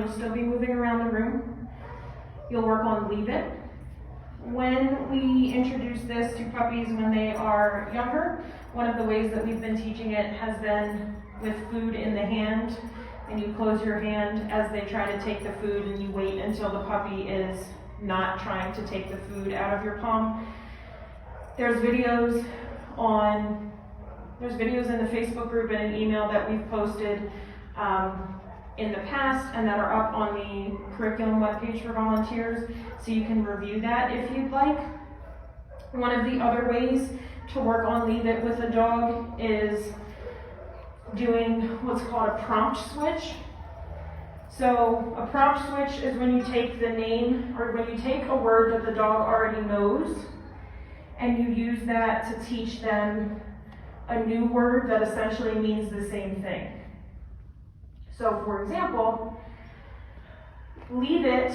you'll still be moving around the room. You'll work on leave it. When we introduce this to puppies when they are younger, one of the ways that we've been teaching it has been with food in the hand, and you close your hand as they try to take the food, and you wait until the puppy is not trying to take the food out of your palm. There's videos in the Facebook group and an email that we've posted in the past and that are up on the curriculum webpage for volunteers, so you can review that if you'd like. One of the other ways to work on leave it with a dog is doing what's called a prompt switch. So a prompt switch is when you take the name, or when you take a word that the dog already knows, and you use that to teach them a new word that essentially means the same thing. So for example, leave it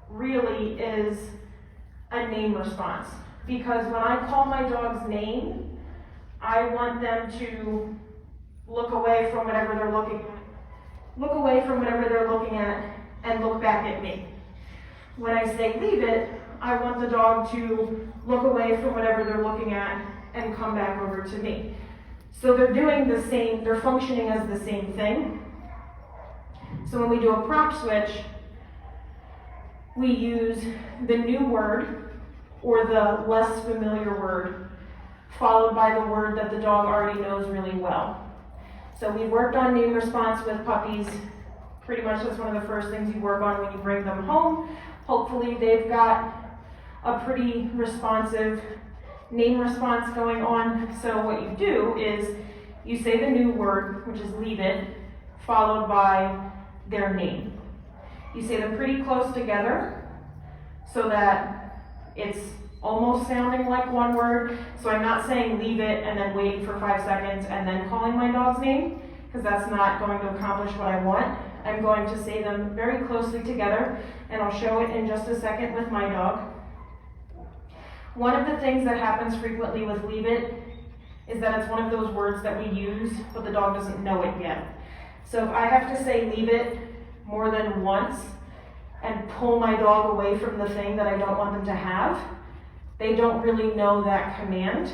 really is a name response, because when I call my dog's name, I want them to look away from whatever they're looking at and look back at me. When I say leave it, I want the dog to look away from whatever they're looking at and come back over to me. So they're doing the same, they're functioning as the same thing. So when we do a prompt switch, we use the new word or the less familiar word followed by the word that the dog already knows really well. So we worked on name response with puppies. Pretty much that's one of the first things you work on when you bring them home. Hopefully they've got a pretty responsive name response going on. So what you do is you say the new word, which is leave it, followed by their name. You say them pretty close together so that it's almost sounding like one word. So I'm not saying leave it and then waiting for 5 seconds and then calling my dog's name, because that's not going to accomplish what I want. I'm going to say them very closely together, and I'll show it in just a second with my dog. One of the things that happens frequently with leave it is that it's one of those words that we use, but the dog doesn't know it yet. So if I have to say leave it more than once and pull my dog away from the thing that I don't want them to have, they don't really know that command.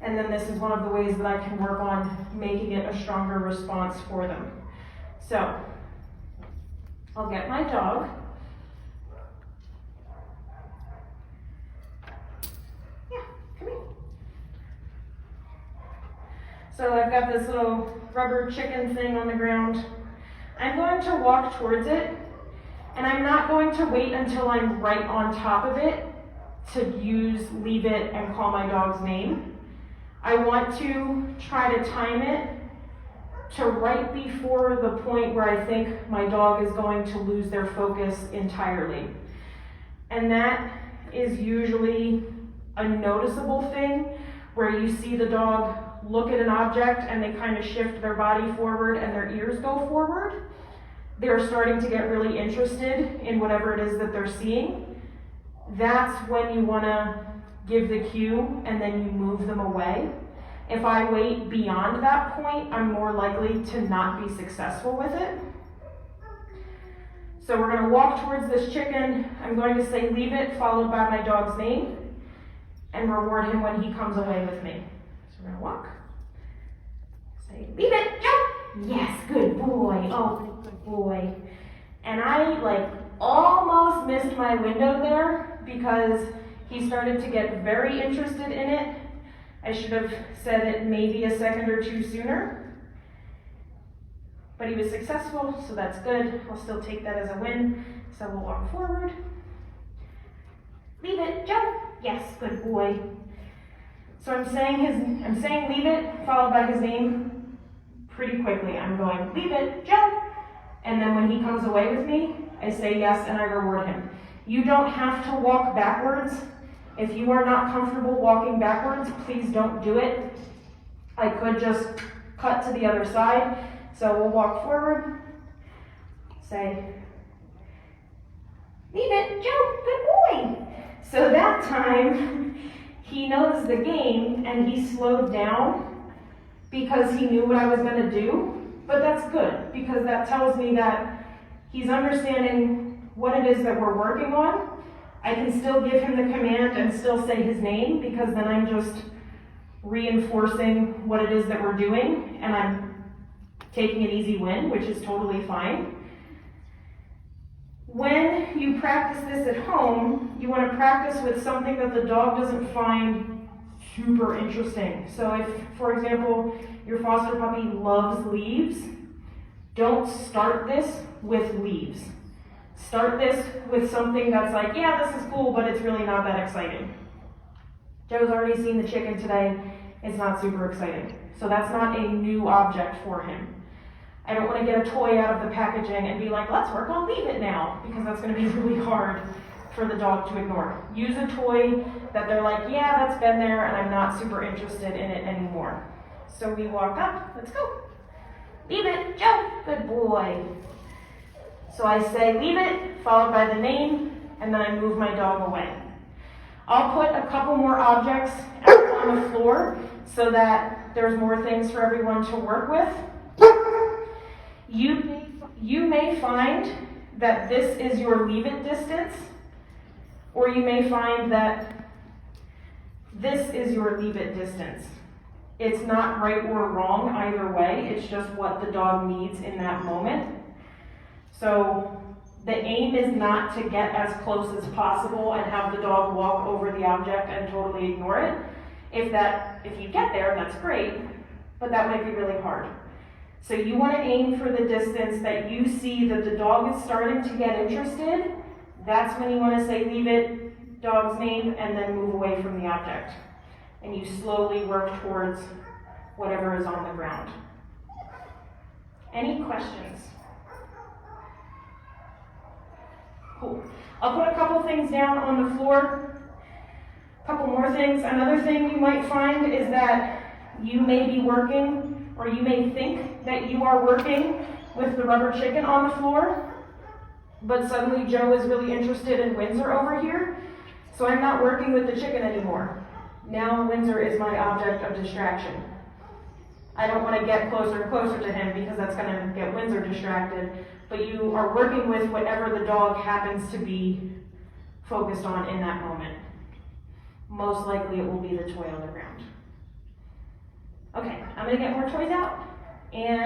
And then this is one of the ways that I can work on making it a stronger response for them. So I'll get my dog. Yeah, come here. So I've got this little rubber chicken thing on the ground. I'm going to walk towards it, and I'm not going to wait until I'm right on top of it to use leave it and call my dog's name. I want to try to time it to right before the point where I think my dog is going to lose their focus entirely. And that is usually a noticeable thing where you see the dog look at an object and they kind of shift their body forward and their ears go forward. They're starting to get really interested in whatever it is that they're seeing. That's when you want to give the cue and then you move them away. If I wait beyond that point, I'm more likely to not be successful with it. So we're going to walk towards this chicken. I'm going to say leave it, followed by my dog's name, and reward him when he comes away with me. So we're going to walk. Say, leave it, jump! Yes, good boy. Oh, good boy. And I almost missed my window there because he started to get very interested in it. I should have said it maybe a second or two sooner. But he was successful, so that's good. I'll still take that as a win. So we'll walk forward. Leave it, jump. Yes, good boy. So I'm saying leave it, followed by his name pretty quickly. I'm going, leave it, jump. And then when he comes away with me, I say yes and I reward him. You don't have to walk backwards. If you are not comfortable walking backwards, please don't do it. I could just cut to the other side. So we'll walk forward, say, leave it, jump, good boy. So that time, he knows the game and he slowed down because he knew what I was going to do. But that's good because that tells me that He's understanding what it is that we're working on. I can still give him the command and still say his name, because then I'm just reinforcing what it is that we're doing, and I'm taking an easy win, which is totally fine. When you practice this at home, you want to practice with something that the dog doesn't find super interesting. So if, for example, your foster puppy loves leaves, don't start this with leaves. Start this with something that's like, yeah, this is cool, but it's really not that exciting. Joe's already seen the chicken today. It's not super exciting. So that's not a new object for him. I don't want to get a toy out of the packaging and be like, let's work on Leave It now, because that's going to be really hard for the dog to ignore. Use a toy that they're like, yeah, that's been there and I'm not super interested in it anymore. So we walk up, let's go. Leave it, Joe, good boy. So I say leave it, followed by the name, and then I move my dog away. I'll put a couple more objects out on the floor so that there's more things for everyone to work with. You may find that this is your leave it distance, or you may find that this is your leave it distance. It's not right or wrong either way, it's just what the dog needs in that moment. So the aim is not to get as close as possible and have the dog walk over the object and totally ignore it. If you get there, that's great, but that might be really hard. So you want to aim for the distance that you see that the dog is starting to get interested. That's when you want to say leave it, dog's name, and then move away from the object. And you slowly work towards whatever is on the ground. Any questions? Cool. I'll put a couple things down on the floor. A couple more things. Another thing you might find is that you may be working, or you may think that you are working with the rubber chicken on the floor, but suddenly Joe is really interested in Windsor over here, so I'm not working with the chicken anymore. Now Windsor is my object of distraction. I don't want to get closer and closer to him because that's going to get Windsor distracted, but you are working with whatever the dog happens to be focused on in that moment. Most likely it will be the toy on the ground. Okay, I'm going to get more toys out, and